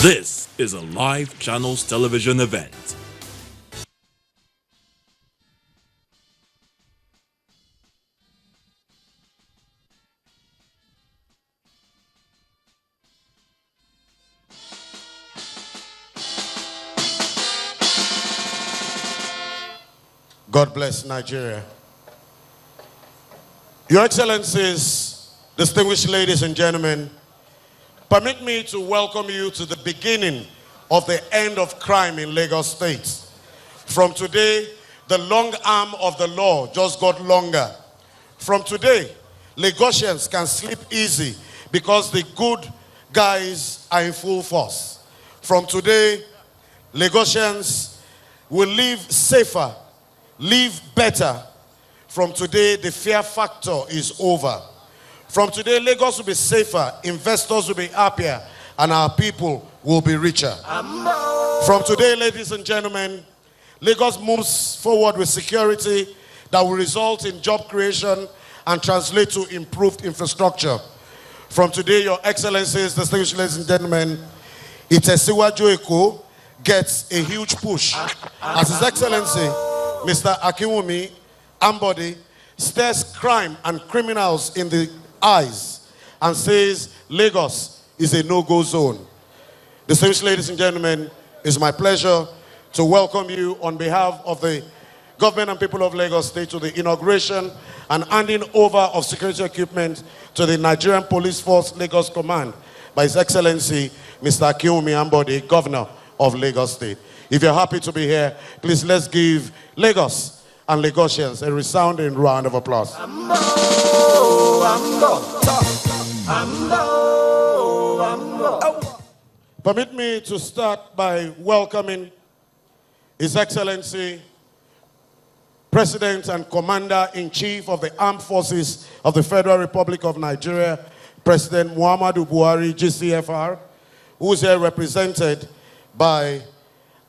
This is a live channels television event. God bless Nigeria. Your Excellencies, distinguished ladies and gentlemen, permit me to welcome you to the beginning of the end of crime in Lagos State. From today, the long arm of the law just got longer. From today, Lagosians can sleep easy because the good guys are in full force. From today, Lagosians will live safer, live better. From today, the fear factor is over. From today, Lagos will be safer, investors will be happier, and our people will be richer. From today, ladies and gentlemen, Lagos moves forward with security that will result in job creation and translate to improved infrastructure. From today, Your Excellencies, distinguished ladies and gentlemen, Itesiwaju Eko gets a huge push as His Excellency, Mr. Akinwumi Ambode, stares crime and criminals in the eyes and says Lagos is a no-go zone. Distinguished ladies and gentlemen, it's my pleasure to welcome you on behalf of the government and people of Lagos State to the inauguration and handing over of security equipment to the Nigerian Police Force Lagos Command by His Excellency Mr. Akinwumi Ambode, Governor of Lagos State. If you're happy to be here, please let's give Lagos and Lagosians a resounding round of applause. Permit me to start by welcoming His Excellency, President and Commander-in-Chief of the Armed Forces of the Federal Republic of Nigeria, President Muhammadu Buhari, GCFR, who is here represented by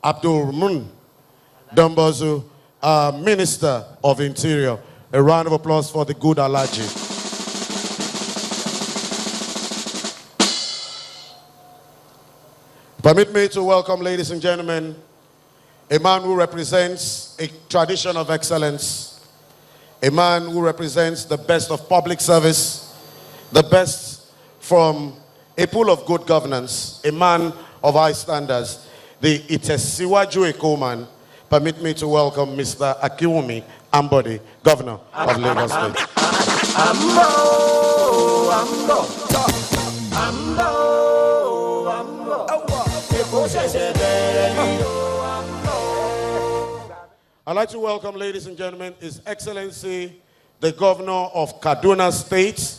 Abdul Mun Dambazu, Minister of Interior. A round of applause for the good Alhaji. Permit me to welcome, ladies and gentlemen, a man who represents a tradition of excellence, a man who represents the best of public service, the best from a pool of good governance, a man of high standards, the Itesiwaju Eko man. Permit me to welcome Mr. Akinwumi Ambode, Governor of Lagos State. I'd like to welcome, ladies and gentlemen, His Excellency, the Governor of Kaduna State.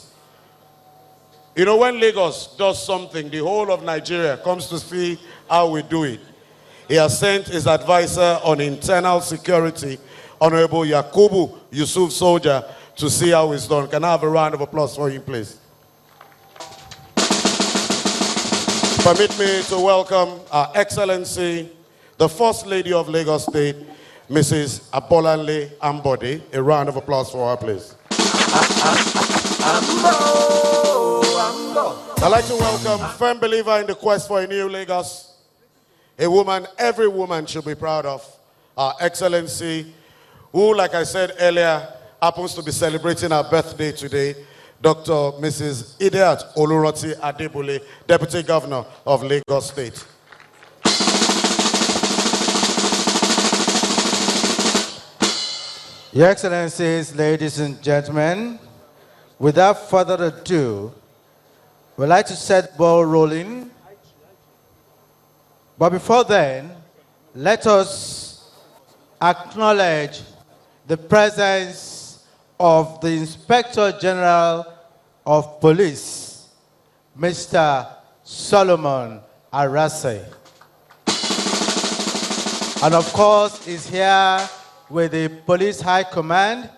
You know, when Lagos does something, the whole of Nigeria comes to see how we do it. He has sent his advisor on internal security, Honorable Yakubu Yusuf Soldier, to see how it's done. Can I have a round of applause for him, please? Permit me to welcome Her Excellency, the First Lady of Lagos State, Mrs. Abolanle Ambode. A round of applause for her, please. I'd like to welcome firm believer in the quest for a new Lagos, a woman every woman should be proud of, Her Excellency, who, like I said earlier, happens to be celebrating her birthday today, Dr. Mrs. Idiat Oluroti Adebule, Deputy Governor of Lagos State. Your Excellencies, ladies and gentlemen, without further ado, we'd like to set ball rolling. But before then, let us acknowledge the presence of the Inspector General of Police, Mr. Solomon Arase. And of course, is here with the Police High Command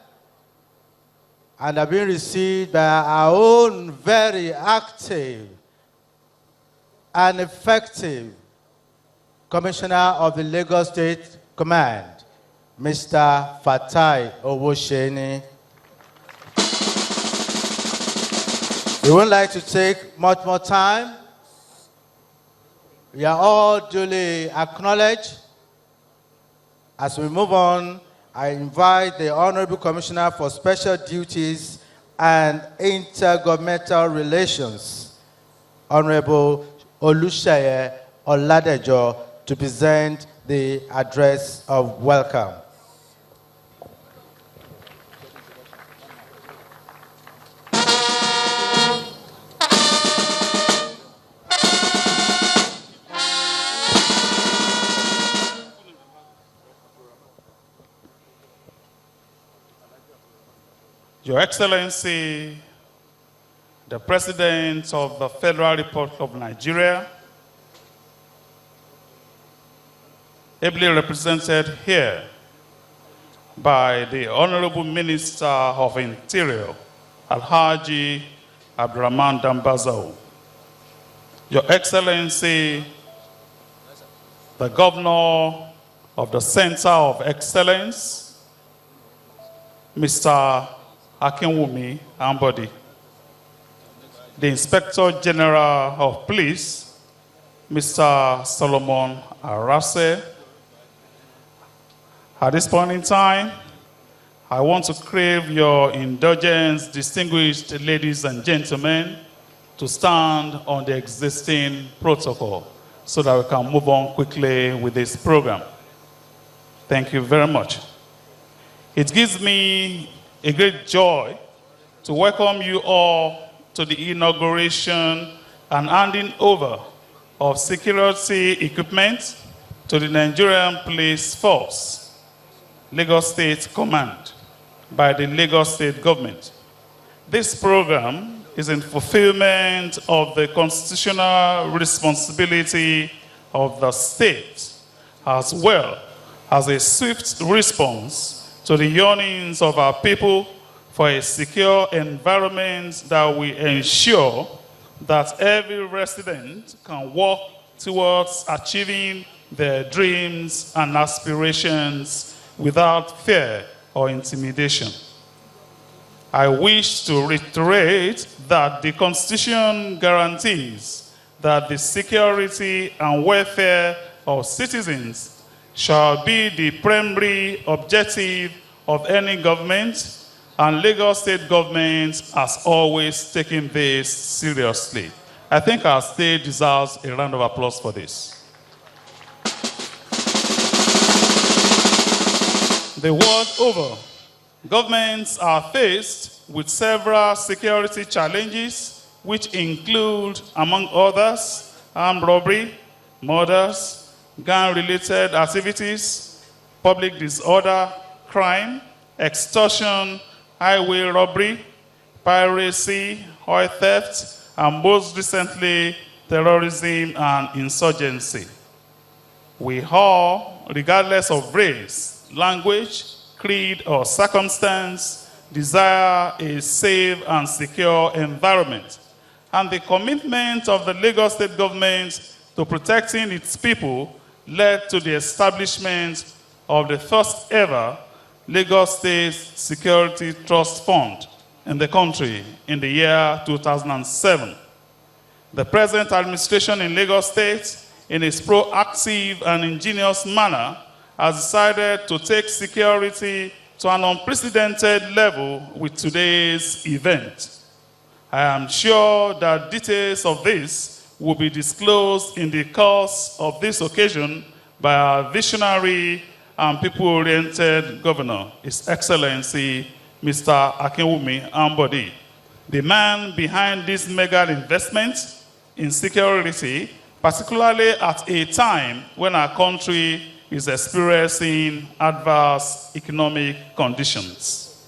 and have been received by our own very active and effective Commissioner of the Lagos State Command, Mr. Fatai Owosheni. We wouldn't like to take much more time. You are all duly acknowledged. As we move on, I invite the Honorable Commissioner for Special Duties and Intergovernmental Relations, Honorable Olusheye Oladejo, to present the address of welcome. Your Excellency, the President of the Federal Republic of Nigeria, ably represented here by the Honorable Minister of Interior, Alhaji Abdurrahman Dambazao, Your Excellency, the Governor of the Center of Excellence, Mr. Akinwumi Ambody, the Inspector General of Police, Mr. Solomon Arase. At this point in time, I want to crave your indulgence, distinguished ladies and gentlemen, to stand on the existing protocol so that we can move on quickly with this program. Thank you very much. It gives me a great joy to welcome you all to the inauguration and handing over of security equipment to the Nigerian Police Force, Lagos State Command, by the Lagos State Government. This program is in fulfillment of the constitutional responsibility of the state, as well as a swift response to the yearnings of our people for a secure environment that will ensure that every resident can work towards achieving their dreams and aspirations without fear or intimidation. I wish to reiterate that the Constitution guarantees that the security and welfare of citizens shall be the primary objective of any government, and Lagos State government has always taken this seriously. I think our state deserves a round of applause for this. The world over, governments are faced with several security challenges, which include, among others, armed robbery, murders, gang-related activities, public disorder, crime, extortion, highway robbery, piracy, oil theft, and most recently, terrorism and insurgency. We all, regardless of race, language, creed, or circumstance, desire a safe and secure environment. And the commitment of the Lagos State government to protecting its people led to the establishment of the first ever Lagos State Security Trust Fund in the country in the year 2007. The present administration in Lagos State, in its proactive and ingenious manner, has decided to take security to an unprecedented level with today's event. I am sure that details of this will be disclosed in the course of this occasion by our visionary and people-oriented governor, His Excellency, Mr. Akinwumi Ambody, the man behind this mega investment in security, particularly at a time when our country is experiencing adverse economic conditions.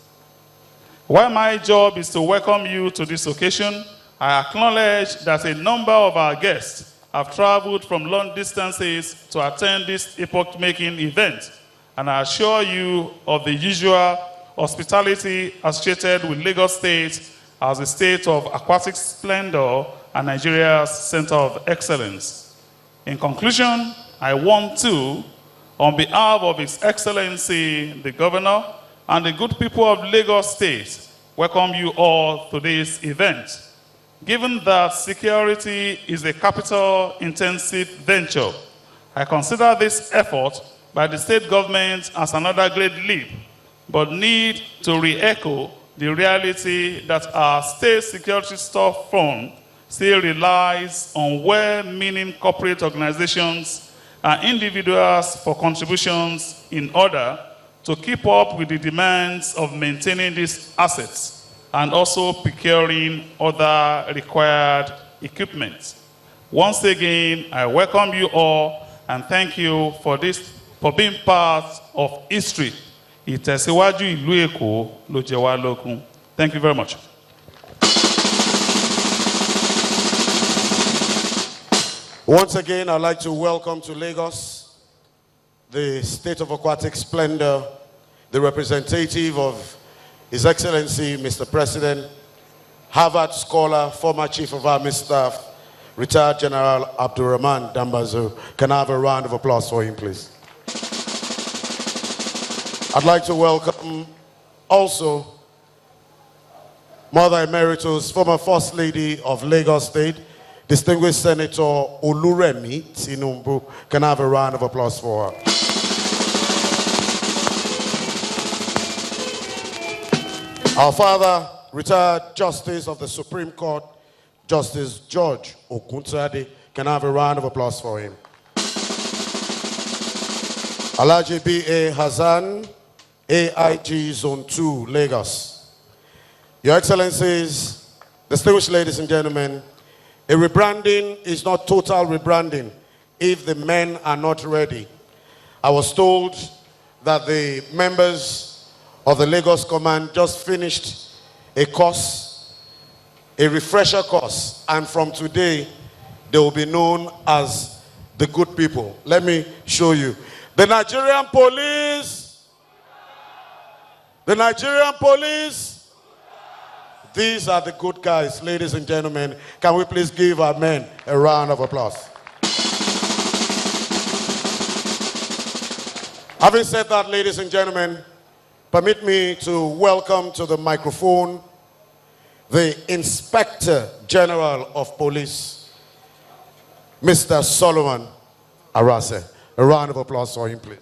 While my job is to welcome you to this occasion, I acknowledge that a number of our guests have traveled from long distances to attend this epoch-making event, and I assure you of the usual hospitality associated with Lagos State as a state of aquatic splendor and Nigeria's center of excellence. In conclusion, I want to, on behalf of His Excellency, the Governor, and the good people of Lagos State, welcome you all to this event. Given that security is a capital-intensive venture, I consider this effort by the state government as another great leap, but need to re-echo the reality that our state security staff fund still relies on well-meaning corporate organizations and individuals for contributions in order to keep up with the demands of maintaining these assets and also procuring other required equipment. Once again, I welcome you all and thank you for being part of history. Ìtẹ̀síwájú ìlú Èkó ló jẹ wá lógún. Thank you very much. Once again, I'd like to welcome to Lagos the State of Aquatic Splendor, the representative of His Excellency, Mr. President, Harvard scholar, former Chief of Army Staff, retired General Abdurrahman Dambazo. Can I have a round of applause for him, please? I'd like to welcome also Mother Emeritus, former First Lady of Lagos State, Distinguished Senator Oluremi Tinubu. Can I have a round of applause for her? Our father, retired Justice of the Supreme Court, Justice George Okuntade. Can I have a round of applause for him? Alhaji B.A. Hassan, AIG Zone 2, Lagos. Your Excellencies, distinguished ladies and gentlemen, a rebranding is not total rebranding if the men are not ready. I was told that the members of the Lagos Command just finished a course, a refresher course, and from today, they will be known as the good people. Let me show you. The Nigerian police, these are the good guys, ladies and gentlemen. Can we please give our men a round of applause? Having said that, ladies and gentlemen, permit me to welcome to the microphone the Inspector General of Police, Mr. Solomon Arase. A round of applause for him, please.